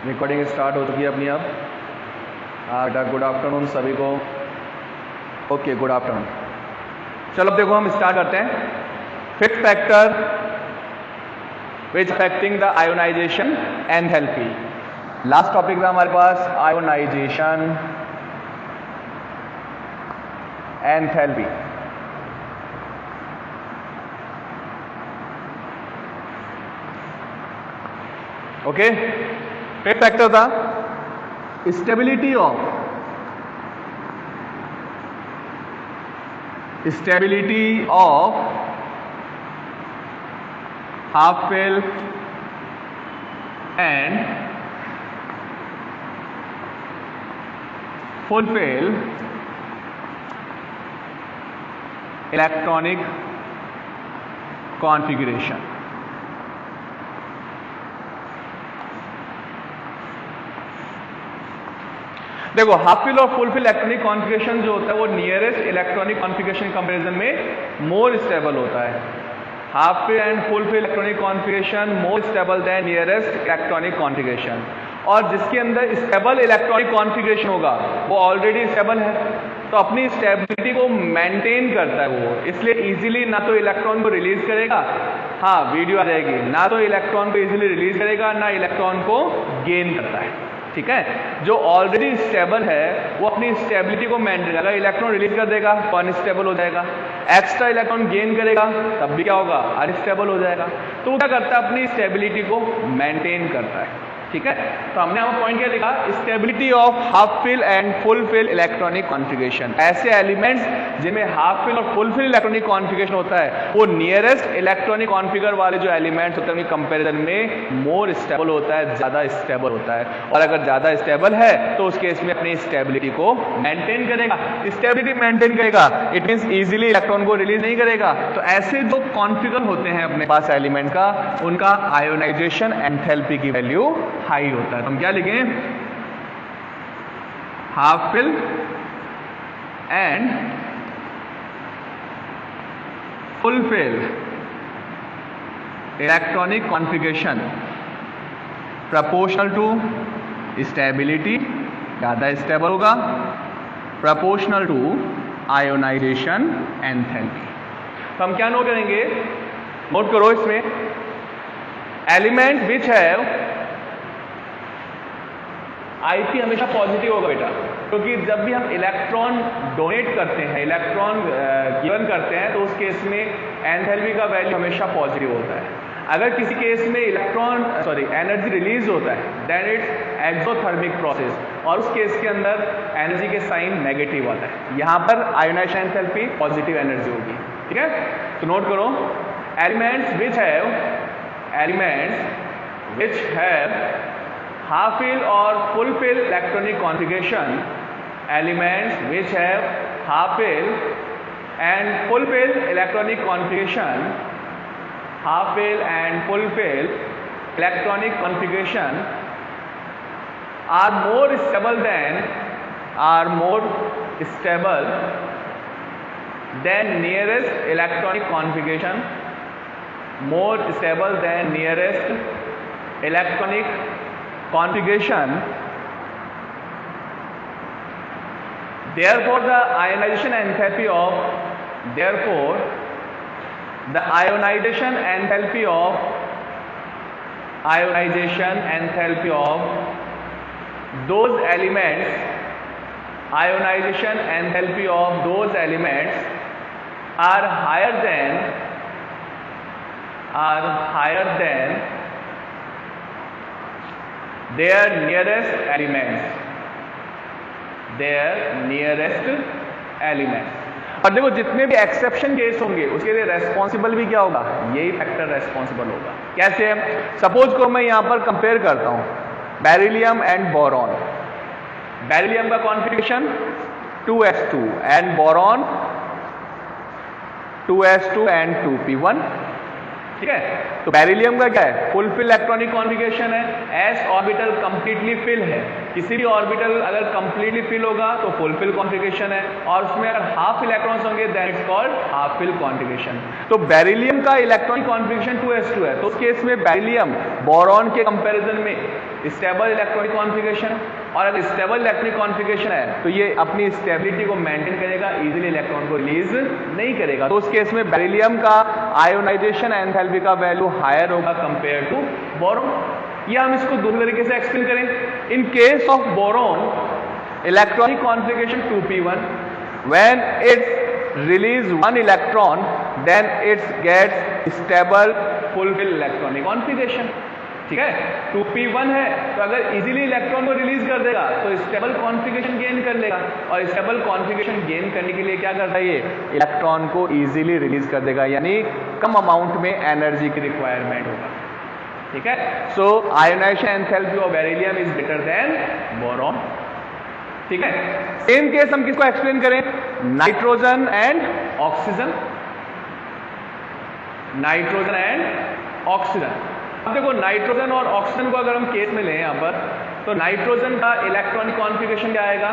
Recording start हो चुकी है अपनी अब। बेटा गुड आफ्टरनून सभी को। Okay good afternoon. चलो अब देखो हम स्टार्ट करते हैं। Fifth factor which affecting the ionization enthalpy. Last topic था हमारे पास ionization enthalpy. Okay, fifth factor था stability of half fill and full fill electronic configuration। देखो हाफ फिल और फुल फिल इलेक्ट्रॉनिक कॉन्फ़िगरेशन जो होता है वो नियरेस्ट इलेक्ट्रॉनिक कॉन्फ़िगरेशन कंपैरिजन में मोर स्टेबल होता है। Half fill and full fill electronic configuration more stable than nearest electronic configuration. और जिसके अंदर स्टेबल इलेक्ट्रॉनिक कॉन्फ़िगरेशन होगा वो ऑलरेडी स्टेबल है, तो अपनी स्टेबिलिटी को मेंटेन करता है वो, इसलिए इजीली ना तो इलेक्ट्रॉन को रिलीज करेगा, हाँ वीडियो आ जाएगी, ना तो इलेक्ट्रॉन को इजीली रिलीज करेगा ना इलेक्ट्रॉन को गेन करता है। ठीक है, जो ऑलरेडी स्टेबल है वो अपनी स्टेबिलिटी को मेंटेन करेगा। इलेक्ट्रॉन रिलीज कर देगा तो अनस्टेबल हो जाएगा, एक्स्ट्रा इलेक्ट्रॉन गेन करेगा तब भी क्या होगा, अनस्टेबल हो जाएगा। तो वो क्या करता है, अपनी स्टेबिलिटी को मेंटेन करता है। ठीक है, तो हमने यहाँ पॉइंट क्या लिखा, stability of half fill and full fill electronic configuration. ऐसे एलिमेंट्स जिनमें हाफ फिल और फुल फिल इलेक्ट्रॉनिक कॉन्फ़िगरेशन होता है वो नियरेस्ट इलेक्ट्रॉनिक कॉन्फ़िगर वाले जो एलिमेंट्स होते हैं उनके कंपैरिजन में मोर स्टेबल होता है, ज्यादा स्टेबल होता है। और अगर ज्यादा स्टेबल है तो उस केस में अपनी स्टेबिलिटी को मेंटेन करेगा। स्टेबिलिटी मेंटेन करेगा इट मींस इजीली इलेक्ट्रॉन को रिलीज नहीं करेगा। तो ऐसे जो कॉन्फ़िगर होते हैं अपने पास एलिमेंट का, उनका आयोनाइजेशन एंथैल्पी की वैल्यू हाई होता है। तो हम क्या लिखें, half fill and full fill electronic configuration proportional to stability, ज्यादा स्टेबल होगा, प्रोपोर्शनल टू आयोनाइजेशन एंथैल्पी। तो हम क्या नोट करेंगे, नोट करो इसमें, एलिमेंट विच हैव आईपी हमेशा पॉजिटिव होगा बेटा, क्योंकि जब भी हम इलेक्ट्रॉन डोनेट करते हैं, इलेक्ट्रॉन गिवन करते हैं, तो उस केस में एंथैल्पी का वैल्यू हमेशा पॉजिटिव होता है। अगर किसी केस में एनर्जी रिलीज होता है देन इट्स एक्सोथर्मिक प्रोसेस, और उस केस के अंदर एनर्जी के साइन नेगेटिव आता है। यहां पर आयोनाइजेशन एंथैल्पी पॉजिटिव एनर्जी होगी। ठीक है, तो नोट करो, elements which have half fill or full fill electronic configuration, elements which have half fill and full fill electronic configuration, half fill and full fill electronic configuration are more stable than nearest electronic configuration, more stable than nearest electronic configuration. Therefore the ionization enthalpy of those elements are higher than their nearest elements। और देखो जितने भी exception case होंगे उसके लिए responsible भी क्या होगा, यही फैक्टर रेस्पॉन्सिबल होगा। कैसे, सपोज को मैं यहां पर कंपेयर करता हूं बेरिलियम एंड बोरॉन। बेरिलियम का configuration 2s2 and boron 2s2 and 2p1। ठीक है, तो बेरिलियम का क्या है, फुल फिल इलेक्ट्रॉनिक कॉन्फ़िगरेशन है, s ऑर्बिटल कंप्लीटली फिल है। किसी भी ऑर्बिटल अगर कंप्लीटली फिल होगा तो फुल फिल कॉन्फ़िगरेशन है, और उसमें अगर हाफ इलेक्ट्रॉन्स होंगे that is called half fill configuration. तो बेरिलियम का इलेक्ट्रॉनिक कॉन्फ़िगरेशन 2s2 है, तो उस केस में बेरिलियम बोरॉन के कंपैरिजन में स्टेबल इलेक्ट्रॉनिक कॉन्फ़िगरेशन, और अगर स्टेबल इलेक्ट्रॉनिक कॉन्फ़िगरेशन है तो ये अपनी स्टेबिलिटी को मेंटेन करेगा, इजीली इलेक्ट्रॉन को रिलीज नहीं करेगा। तो उस केस में बेरिलियम का आयोनाइजेशन एंथैल्पी का वैल्यू हायर होगा कंपेयर टू बोरॉन। या हम इसको दूसरे तरीके से एक्सप्लेन करें, in case of boron electronic configuration 2p1, when its release one electron then its gets stable full fill electronic configuration. ठीक है, 2p1 है तो अगर इजीली इलेक्ट्रॉन को रिलीज कर देगा तो स्टेबल कॉन्फ़िगरेशन गेन कर लेगा, और स्टेबल कॉन्फ़िगरेशन गेन करने के लिए क्या करता है, ये इलेक्ट्रॉन को इजीली रिलीज कर देगा, यानी कम अमाउंट में एनर्जी की रिक्वायरमेंट होगा। ठीक है, so ionization enthalpy of beryllium is greater than boron. ठीक है, सेम केस हम किसको एक्सप्लेन करें, nitrogen and oxygen. Nitrogen and oxygen, अब देखो नाइट्रोजन और ऑक्सीजन को अगर हम केस में लें यहां पर, तो नाइट्रोजन का इलेक्ट्रॉनिक कॉन्फ़िगरेशन क्या आएगा,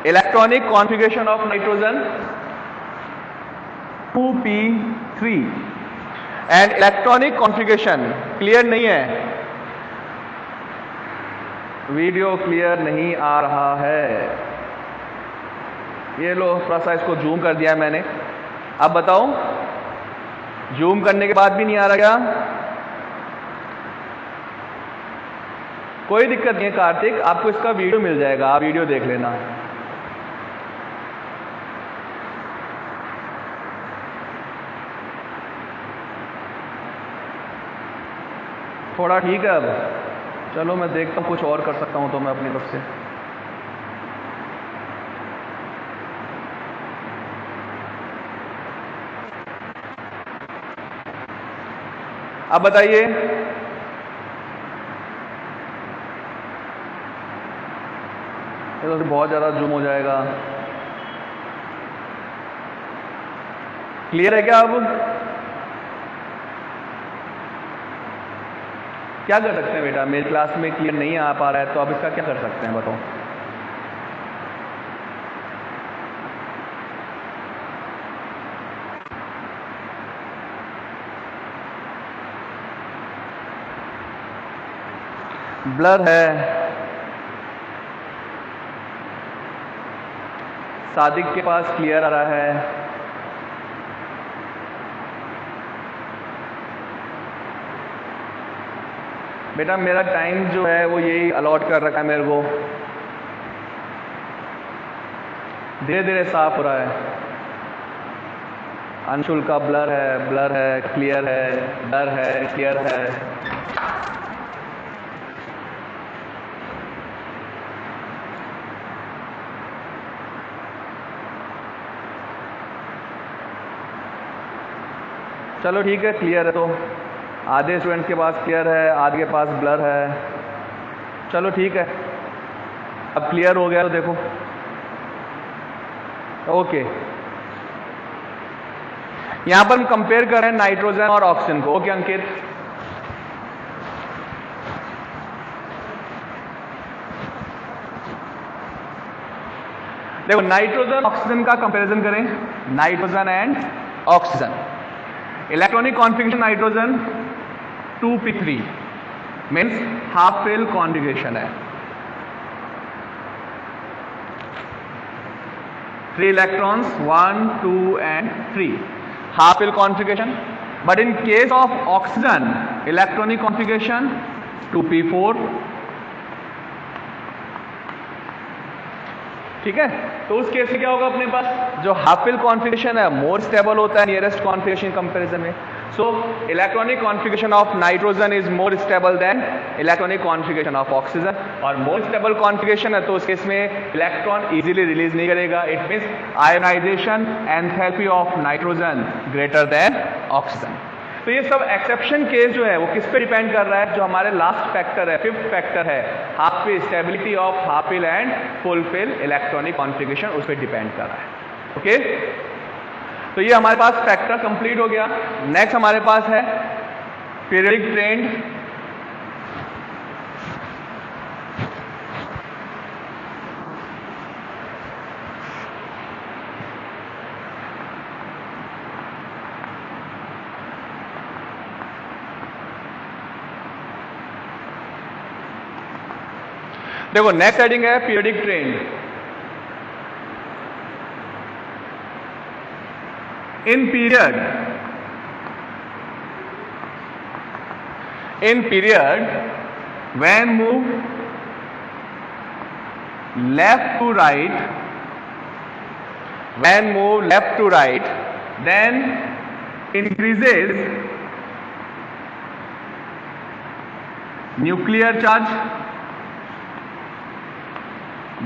electronic configuration of nitrogen 2p3 and electronic configuration clear नहीं है, वीडियो क्लियर नहीं आ रहा है, ये लो थोड़ा सा इसको जूम कर दिया मैंने, अब बताओ जूम करने के बाद भी नहीं आ रहा क्या, कोई दिक्कत नहीं है कार्तिक, आपको इसका वीडियो मिल जाएगा, आप वीडियो देख लेना। थोड़ा ठीक है अब, चलो मैं देखता हूँ कुछ और कर सकता हूँ तो मैं अपनी तरफ से। अब बताइए, ये तो बहुत ज़्यादा जूम हो जाएगा, क्लियर है क्या अब, क्या कर सकते हैं बेटा, मेरी क्लास में क्लियर नहीं आ पा रहा है तो अब इसका क्या कर सकते हैं बताओ। ब्लर है, सादिक के पास क्लियर आ रहा है, बेटा मेरा टाइम जो है वो यही अलॉट कर रखा है मेरे को, धीरे धीरे साफ हो रहा है। अंशुल का ब्लर है, क्लियर है, ब्लर है, क्लियर है। चलो ठीक है, क्लियर है, तो आधे स्टूडेंट के पास क्लियर है, आधे के पास ब्लर है, चलो ठीक है, अब क्लियर हो गया तो देखो, ओके। यहां पर हम कंपेयर कर रहे हैं नाइट्रोजन और ऑक्सीजन को, ओके अंकित। देखो नाइट्रोजन ऑक्सीजन का कंपैरिजन करें, nitrogen and oxygen, electronic configuration nitrogen 2p3 means half fill configuration है, 3 electrons 1 2 and 3 half fill configuration, but in case of oxygen electronic configuration 2p4। ठीक है, तो उस केस में क्या होगा, अपने पास जो हाफ फिल कॉन्फ़िगरेशन है मोर स्टेबल होता है नियरेस्ट कॉन्फ़िगरेशन कंपैरिजन में। So electronic configuration of nitrogen is more stable than electronic configuration of oxygen, और मोर स्टेबल कॉन्फ़िगरेशन है तो उस केस में इलेक्ट्रॉन इजीली रिलीज नहीं करेगा, it means ionisation enthalpy of nitrogen greater than oxygen. तो ये सब एक्सेप्शन केस जो है वो किस पे डिपेंड कर रहा है, जो हमारे लास्ट फैक्टर है, फिफ्थ फैक्टर है, half fill stability of half fill and full fill electronic configuration, उस पर डिपेंड कर रहा है। ओके, तो ये हमारे पास फैक्टर कंप्लीट हो गया। नेक्स्ट हमारे पास है पीरियडिक ट्रेंड। देखो नेक्स्ट हेडिंग है periodic trend. In period, when move left to right, then increases nuclear charge,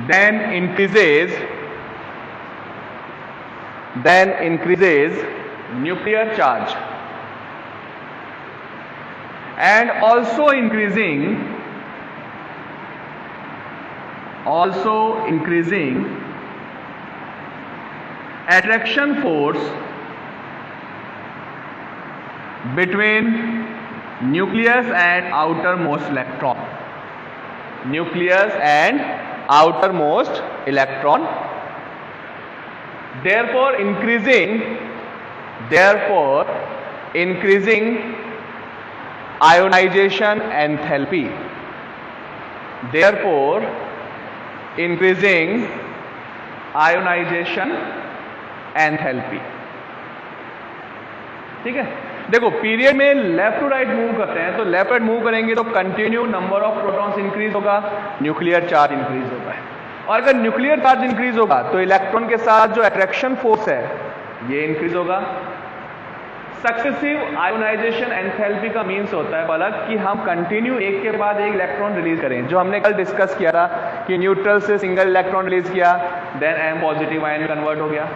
then increases nuclear charge, and also increasing attraction force between nucleus and outermost electron, therefore increasing ionization enthalpy, ठीक है। देखो period में left to right move करते हैं, तो left right move करेंगे तो continue number of protons increase होगा, न्यूक्लियर चार्ज इंक्रीज होगा, और अगर न्यूक्लियर चार्ज इंक्रीज होगा तो इलेक्ट्रॉन के साथ जो अट्रैक्शन फोर्स है ये इंक्रीज होगा। सक्सेसिव आयोनाइजेशन एंथैल्पी का मीन्स होता है पलक कि हम कंटिन्यू एक के बाद एक इलेक्ट्रॉन रिलीज करें, जो हमने कल डिस्कस किया था कि न्यूट्रल से सिंगल इलेक्ट्रॉन रिलीज किया, then M positive ion convert हो गया,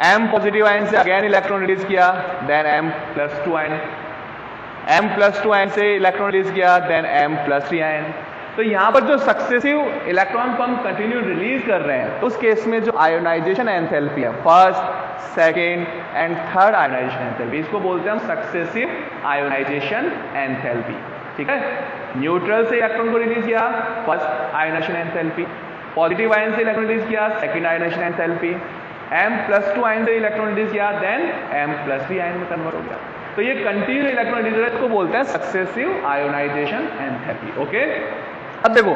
एम पॉजिटिव आयन से अगेन इलेक्ट्रॉन रिलीज किया, then M+2 ion, M+2 ion से इलेक्ट्रॉन रिलीज किया, देन M+3 आयन। तो यहां पर जो सक्सेसिव इलेक्ट्रॉन को हम कंटिन्यू रिलीज कर रहे हैं, उस केस में जो आयोनाइजेशन एंथैल्पी है, first, second and third ionization enthalpy, इसको बोलते हैं हम सक्सेसिव आयोनाइजेशन एंथैल्पी, ठीक है। न्यूट्रल से इलेक्ट्रॉन को रिलीज किया, first ionization enthalpy, positive ion से इलेक्ट्रॉन रिलीज किया, second ionization enthalpy, M+2 ion से इलेक्ट्रॉन रिलीज किया, देन M+3 आयन में कन्वर्ट हो गया। तो ये कंटिन्यू इलेक्ट्रॉन रिलीज है, इसको बोलते हैं सक्सेसिव आयोनाइजेशन एंथैल्पी, ओके। अब देखो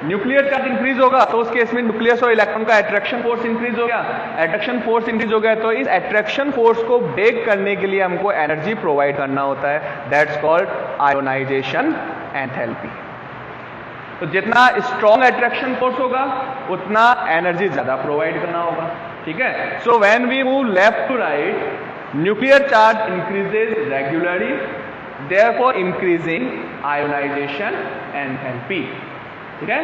न्यूक्लियर चार्ज इंक्रीज होगा तो उस केस में न्यूक्लियस और इलेक्ट्रॉन का अट्रैक्शन फोर्स इंक्रीज हो गया, अट्रैक्शन फोर्स इंक्रीज हो गया, तो इस अट्रैक्शन फोर्स को ब्रेक करने के लिए हमको एनर्जी प्रोवाइड करना होता है, दैट्स कॉल्ड आयोनाइजेशन एंथैल्पी। तो जितना स्ट्रॉन्ग अट्रैक्शन फोर्स होगा उतना एनर्जी ज्यादा प्रोवाइड करना होगा, ठीक है। So when we move left to right, nuclear charge increases regularly, therefore increasing ionisation enthalpy, ठीक है।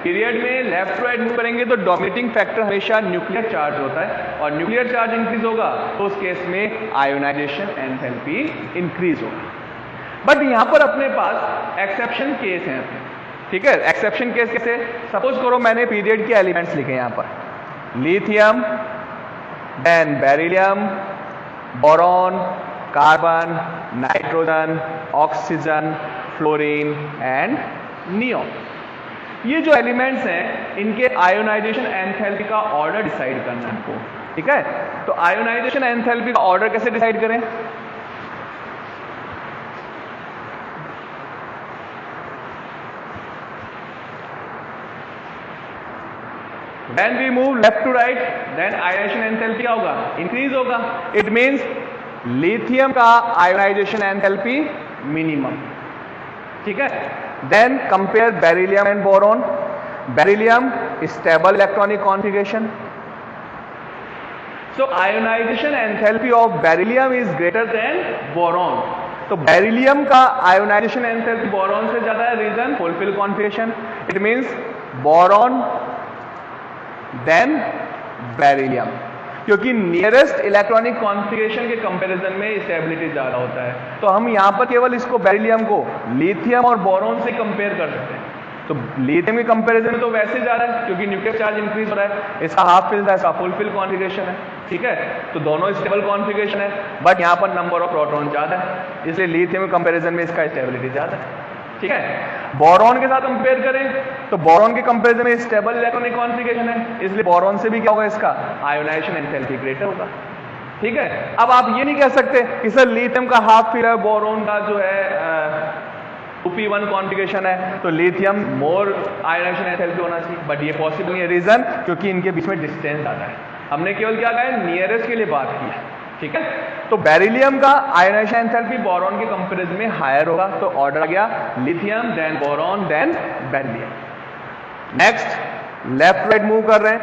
पीरियड में लेफ्ट टू राइट मूव करेंगे तो डोमिनेटिंग फैक्टर हमेशा न्यूक्लियर चार्ज होता है, और न्यूक्लियर चार्ज इंक्रीज होगा तो उस केस में आयोनाइजेशन एंथैल्पी इंक्रीज होगा। बट यहां पर अपने पास एक्सेप्शन केस हैं, ठीक है। एक्सेप्शन केस कैसे? सपोज करो मैंने पीरियड के एलिमेंट्स लिखे यहां पर, lithium, then beryllium, boron, carbon, nitrogen, oxygen, fluorine and neon. ये जो एलिमेंट्स हैं इनके आयोनाइजेशन एंथैल्पी का ऑर्डर डिसाइड करना है आपको, ठीक है। तो आयोनाइजेशन एंथैल्पी का ऑर्डर कैसे डिसाइड करें? When we move left to right, then ionization enthalpy क्या होगा? इंक्रीज होगा। इट मींस लिथियम का आयोनाइजेशन एंथैल्पी मिनिमम, ठीक है। Then compare beryllium and boron. Beryllium stable electronic configuration, so ionization enthalpy of beryllium is greater than boron. तो beryllium का ionisation enthalpy boron से ज्यादा है, reason fulfil configuration. It means boron then beryllium, क्योंकि nearest electronic configuration के comparison में stability ज्यादा होता है। तो हम यहां पर केवल इसको बेरिलियम को लिथियम और बोरॉन से कंपेयर कर सकते हैं। तो लिथियम के कंपैरिजन में तो वैसे ज्यादा है क्योंकि न्यूक्लियर चार्ज इंक्रीज हो रहा है, इसका हाफ फिल था, इसका फुलफिल कॉन्फिगरेशन है, ठीक है। तो दोनों स्टेबल कॉन्फिगरेशन है, बट यहां पर नंबर ऑफ प्रोटॉन ज्यादा है, इसलिए लिथियम के कंपैरिजन में इसका स्टेबिलिटी ज्यादा है, ठीक है। बोरॉन के साथ कंपेयर करें तो बोरॉन के कंपैरिजन में स्टेबल इलेक्ट्रॉनिक कॉन्फिगरेशन है, इसलिए बोरॉन से भी क्या होगा, इसका आयोनाइजेशन एंथैल्पी ग्रेटर होगा, ठीक है। अब आप ये नहीं कह सकते कि सर लिथियम का हाफ फिल है, बोरॉन का जो है 2p1 कॉन्फ़िगरेशन है, तो लिथियम मोर आयोनाइजेशन एंथैल्पी होना चाहिए, बट ये पॉसिबल नहीं है। रीजन, क्योंकि इनके बीच में डिस्टेंस ज़्यादा है। हमने केवल क्या कहा है, नियरेस्ट के लिए बात की है, ठीक है। तो बेरिलियम का आयोनाइजेशन एंथैल्पी बोरॉन के कंपैरिजन में हायर होगा, तो ऑर्डर आ गया lithium then boron then beryllium. Next, left right move कर रहे हैं,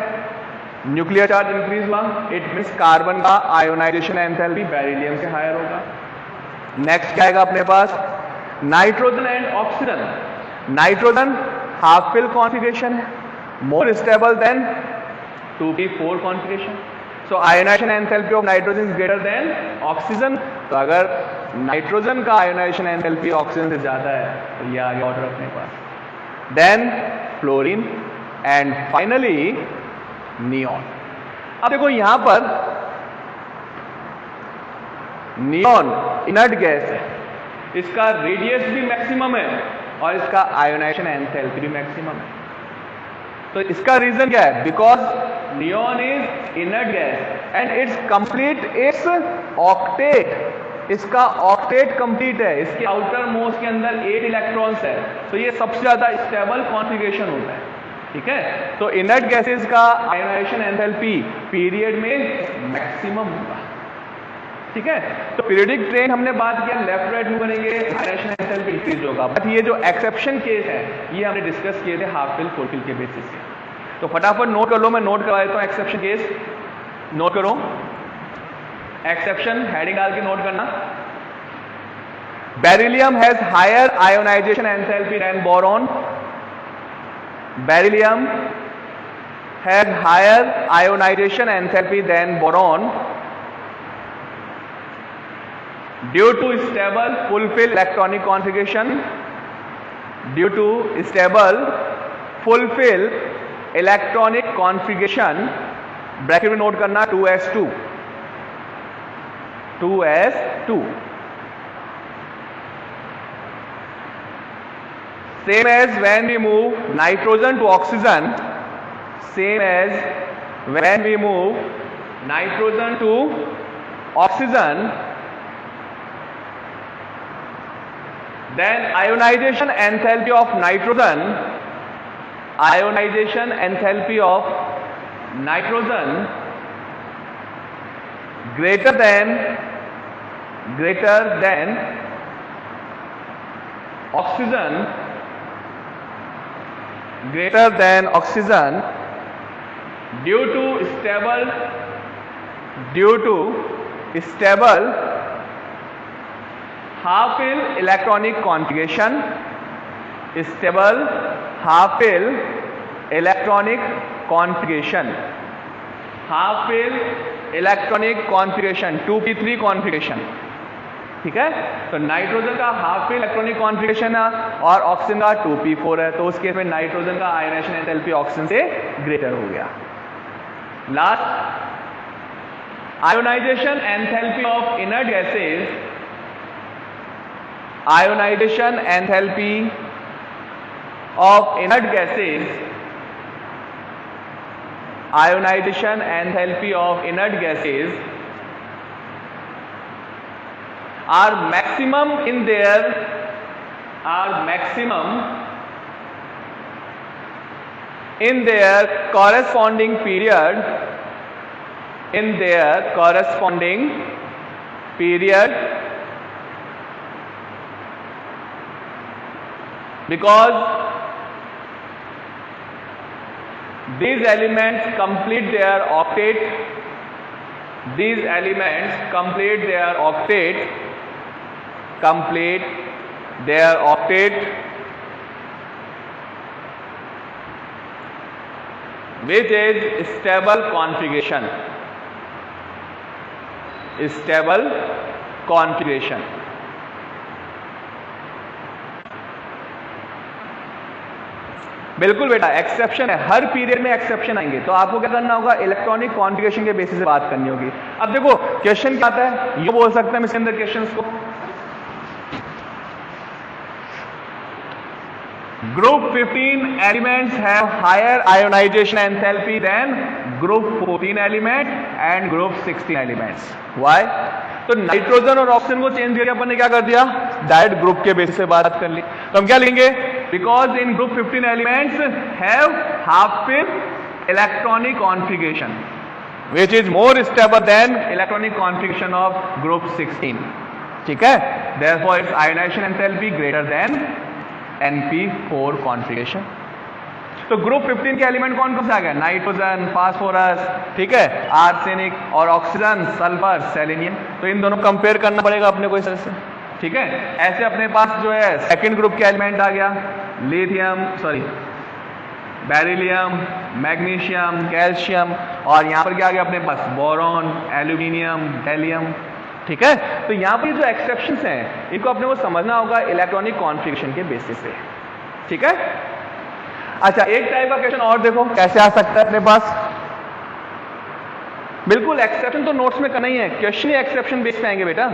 न्यूक्लियर चार्ज इंक्रीज हुआ, इट मींस कार्बन का आयोनाइजेशन एंथैल्पी बेरिलियम से हायर होगा। नेक्स्ट क्या आएगा अपने पास, nitrogen and oxygen. Nitrogen half fill configuration है, more stable than 2p4 configuration, so ionization enthalpy of nitrogen is greater than oxygen. तो अगर नाइट्रोजन का आयोनाइजेशन एंथैल्पी ऑक्सीजन से ज्यादा है तो ये आगे ऑर्डर अपने पास। Then fluorine and finally neon. अब देखो यहां पर नियॉन इनर्ट गैस है, इसका रेडियस भी मैक्सिमम है और इसका आयोनाइजेशन एंथैल्पी भी मैक्सिमम है। तो इसका रीजन क्या है, because neon is inert gas and it's complete it's octet, इसका ऑक्टेट कंप्लीट है, इसके आउटर मोस्ट के अंदर 8 इलेक्ट्रॉन्स है, तो ये सबसे ज्यादा स्टेबल कॉन्फ़िगरेशन होता है, ठीक है। तो इनर्ट गैसेस का आयोनाइजेशन एंथैल्पी पीरियड में मैक्सिमम होगा, ठीक है। तो पीरियोडिक ट्रेन हमने बात किया, लेफ्ट राइट में बनेंगे, आयोनाइजेशन एंथैल्पी इंक्रीज होगा। बट ये जो एक्सेप्शन केस है ये हमने डिस्कस किए थे हाफ फिल फुल फिल के बेसिस पे, तो फटाफट नोट कर लो, मैं नोट करवा देता हूं एक्सेप्शन केस, नोट करो। एक्सेप्शन हेडिंग डाल के नोट करना। Beryllium has higher ionization enthalpy than boron. Beryllium has higher ionization enthalpy than boron due to stable full-fill electronic configuration. Due to stable full-fill electronic configuration, bracket में note करना 2s2, 2s2. Same as when we move nitrogen to oxygen, same as when we move nitrogen to oxygen, then ionization enthalpy of nitrogen, ionization enthalpy of nitrogen greater than oxygen, greater than oxygen due to stable half fill electronic configuration, stable half fill electronic configuration, half fill electronic configuration 2p3 configuration, ठीक है। तो nitrogen का half fill electronic configuration है और oxygen का 2p4 है, तो उस केस में नाइट्रोजन का आयोनाइजेशन एंथैल्पी ऑक्सीजन से ग्रेटर हो गया। Last, ionisation enthalpy of inert gases, ionisation enthalpy of inert gases, ionisation enthalpy of inert gases are maximum in their corresponding period, because these elements complete their octet, which is stable configuration. बिल्कुल बेटा, exception है, हर period में exception आएंगे, तो आपको क्या करना होगा, इलेक्ट्रॉनिक कॉन्फ़िगरेशन के बेसिस पे बात करनी होगी। अब देखो क्वेश्चन क्या आता है, ये बोल सकते हैं इसके अंदर क्वेश्चंस को, group 15 elements have higher ionization enthalpy than group 14 element and group 16 elements. Why? तो नाइट्रोजन और ऑक्सीजन को चेंज करके अपन ने क्या कर दिया, डायरेक्ट ग्रुप के बेसिस पे बात कर ली। तो हम क्या लिखेंगे, because in group 15 elements have half fill electronic configuration which is more stable than electronic configuration of group 16। ठीक है, therefore its ionization enthalpy greater than Np4 configuration. तो ग्रुप 15 के एलिमेंट कौन कौन से आ गए, नाइट्रोजन, फास्फोरस, ठीक है, आर्सेनिक, और ऑक्सीजन, सल्फर, सेलेनियम। तो इन दोनों कंपेयर करना पड़ेगा अपने को इस तरह से। ठीक है, ऐसे अपने पास जो है सेकंड ग्रुप के एलिमेंट आ गया, लिथियम, बेरिलियम, मैग्नीशियम, कैल्शियम, और यहाँ पर क्या आ गया अपने पास, बोरॉन, एल्यूमिनियम, गैलियम। ठीक है, तो यहाँ पर जो एक्सेप्शंस हैं इनको अपने को समझना होगा इलेक्ट्रॉनिक कॉन्फ़िगरेशन के बेसिस पे। ठीक है, अच्छा एक टाइप का क्वेश्चन और देखो कैसे आ सकता है अपने पास। बिल्कुल एक्सेप्शन तो नोट्स में करना ही है, क्वेश्चन ही एक्सेप्शन बेस पे आएंगे बेटा।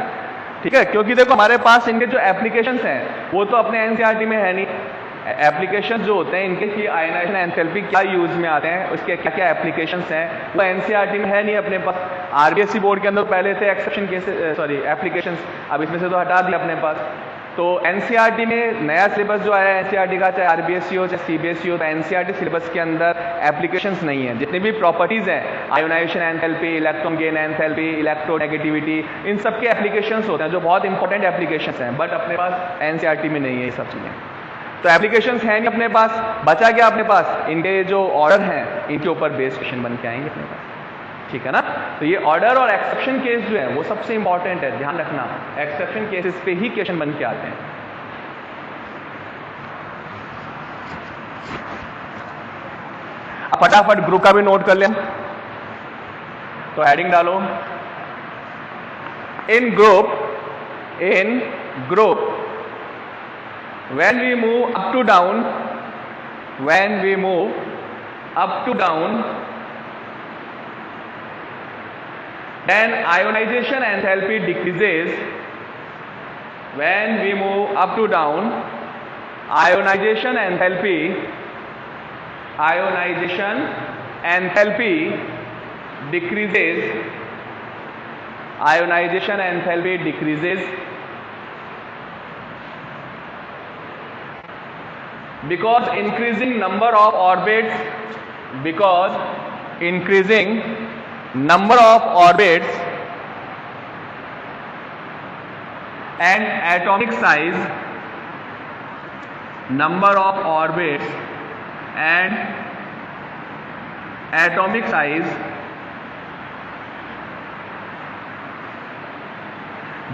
ठीक है, क्योंकि देखो हमारे पास इनके जो एप्लीकेशंस हैं वो तो अपने एनसीईआरटी में है नहीं। एप्लीकेशन जो होते हैं इनके की आयनाइजेशन एंथैल्पी क्या यूज में आते हैं, उसके क्या क्या एप्लीकेशंस हैं, वो एनसीईआरटी में है नहीं अपने पास। आरबीएसई बोर्ड के अंदर पहले थे एक्सेप्शन केसेस, एप्लीकेशंस, अब इसमें से तो हटा दिया अपने पास। तो एनसीईआरटी में नया सिलेबस जो आया है एनसीईआरटी का, चाहे आरबीएसई हो चाहे सीबीएसई हो, तो एनसीईआरटी सिलेबस के अंदर एप्लीकेशंस नहीं है। जितनी भी प्रॉपर्टीज हैं, ionization enthalpy, electron gain enthalpy, electronegativity, इन सब के एप्लीकेशंस होते हैं जो बहुत इंपॉर्टेंट एप्लीकेशंस हैं, बट अपने पास एनसीईआरटी में नहीं है ये सब चीजें। तो एप्लीकेशंस हैं नहीं अपने पास, बचा क्या अपने पास, इनके जो ऑर्डर हैं इनके ऊपर बेस्ड क्वेश्चन बन के आएंगे अपने पास। ठीक है ना, तो ये ऑर्डर और एक्सेप्शन केस जो है वो सबसे इंपॉर्टेंट है, ध्यान रखना। एक्सेप्शन केसेस पे ही क्वेश्चन बन के आते हैं। अब फटाफट ग्रुप का भी नोट कर लें, तो हेडिंग डालो, इन group when we move up to down, then ionization enthalpy decreases. When we move up to down, ionization enthalpy decreases. Ionization enthalpy decreases because increasing number of orbits and atomic size,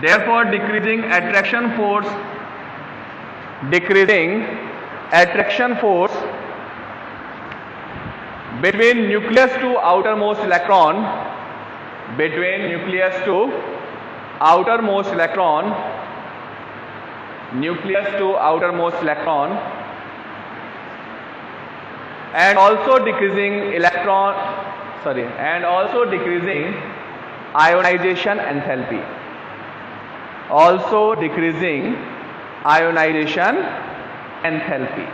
therefore decreasing attraction force between nucleus to outermost electron, and also decreasing ionization enthalpy.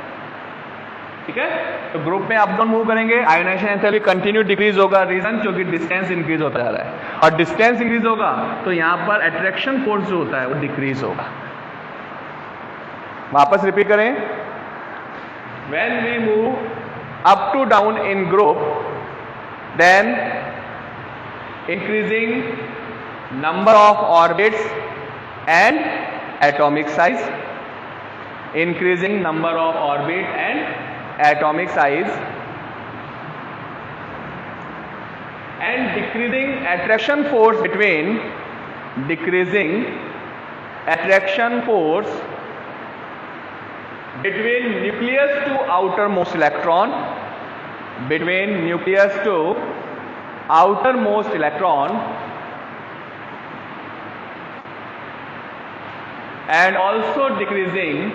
ठीक है, तो group में up down move करेंगे, ionisation enthalpy continue decrease होगा। Reason क्योंकि distance increase होता जा रहा है, और डिस्टेंस इंक्रीज होगा तो यहां पर अट्रैक्शन फोर्स जो होता है वो डिक्रीज होगा। वापस रिपीट करें, when we move up to down in group, then increasing number of orbits and atomic size, atomic size, and decreasing attraction force between nucleus to outermost electron, and also decreasing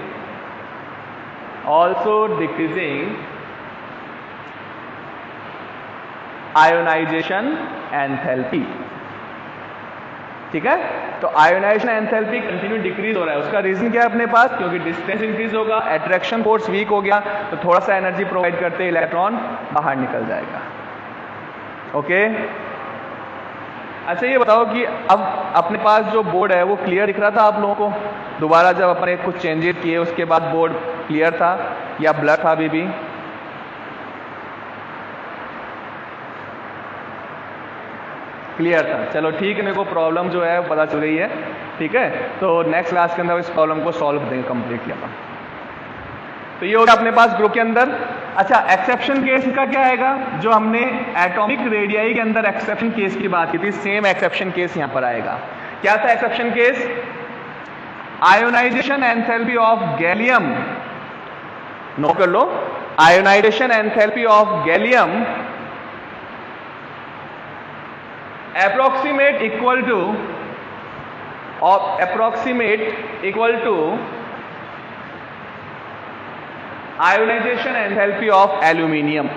ionisation enthalpy. ठीक है, तो ionization enthalpy continue decrease हो रहा है। उसका reason क्या है अपने पास, क्योंकि डिस्टेंस इंक्रीज होगा, अट्रैक्शन फोर्स वीक हो गया, तो थोड़ा सा एनर्जी प्रोवाइड करते इलेक्ट्रॉन बाहर निकल जाएगा। ओके, अच्छा ये बताओ कि अब अपने पास जो बोर्ड है वो क्लियर दिख रहा था आप लोगों को? दोबारा जब अपने कुछ चेंजेस किए उसके बाद बोर्ड क्लियर था या ब्लर था अभी भी? क्लियर था, चलो ठीक है, मेरे को प्रॉब्लम जो है पता चल गई है, ठीक है। तो नेक्स्ट क्लास के अंदर इस प्रॉब्लम को सॉल्व करेंगे कंप्लीटली अपन। तो ये होगा अपने पास ग्रुप के अंदर। अच्छा, एक्सेप्शन केस का क्या आएगा? जो हमने एटॉमिक रेडियाई के अंदर एक्सेप्शन केस की बात की थी, सेम एक्सेप्शन केस यहां पर आएगा। क्या था exception case? Ionization enthalpy of gallium, note कर लो, ionization enthalpy of gallium approximate equal to ionization enthalpy of aluminium.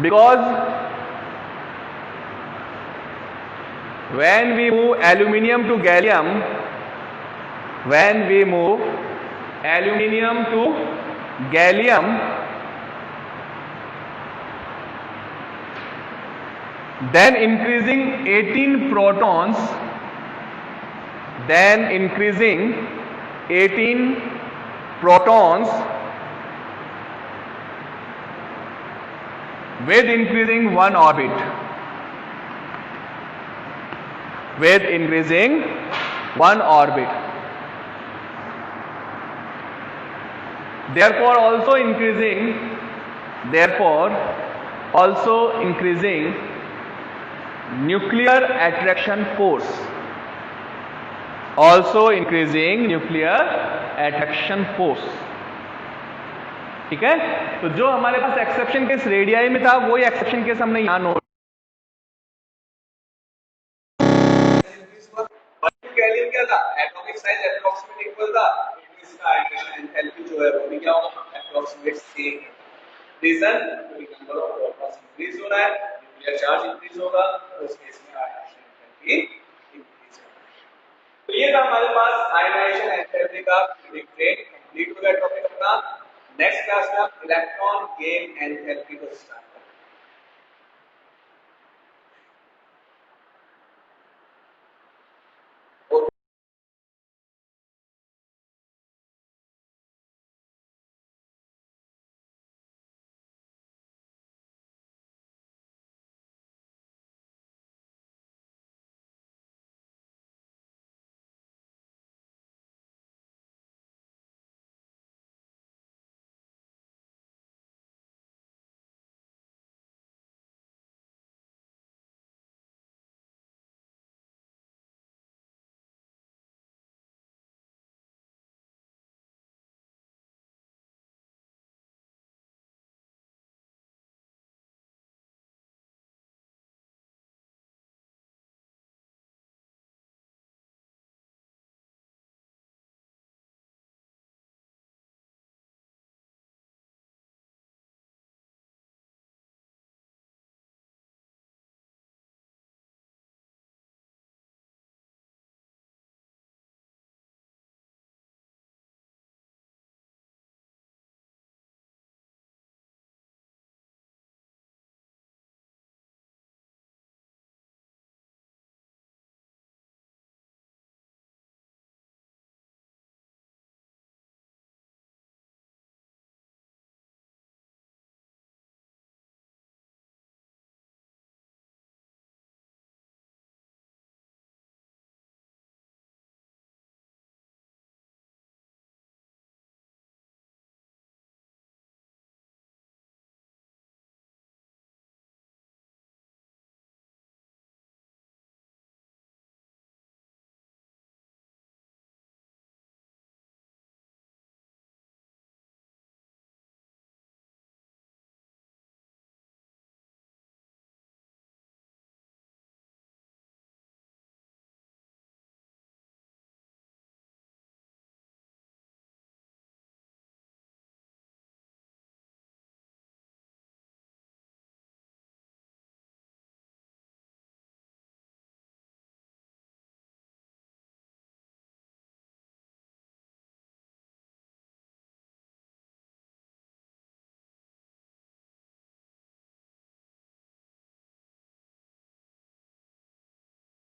Because when we move aluminium to gallium, then increasing 18 protons, with increasing one orbit, therefore also increasing nuclear attraction force, ठीक है। तो जो हमारे पास exception case radii में था वही exception case हमने यहां नोट। गैलियम क्या था? एटॉमिक साइज एप्रोक्सीमेट इक्वल था, इसका आयोनाइजेशन एंथैल्पी जो है वो भी क्या होगा? एप्रोक्सीमेट सेम है। Reason, number of protons increase हो रहा है, न्यूक्लियर चार्ज इंक्रीज होगा, तो उस केस में आयोनाइजेशन एंथैल्पी इंक्रीज होगा। तो ये था हमारे पास आयोनाइजेशन एंथैल्पी का प्रेडिक्टेड, कंप्लीट हो गया टॉपिक अपना। नेक्स्ट क्लास में हम इलेक्ट्रॉन गेन एंथैल्पी को स्टार्ट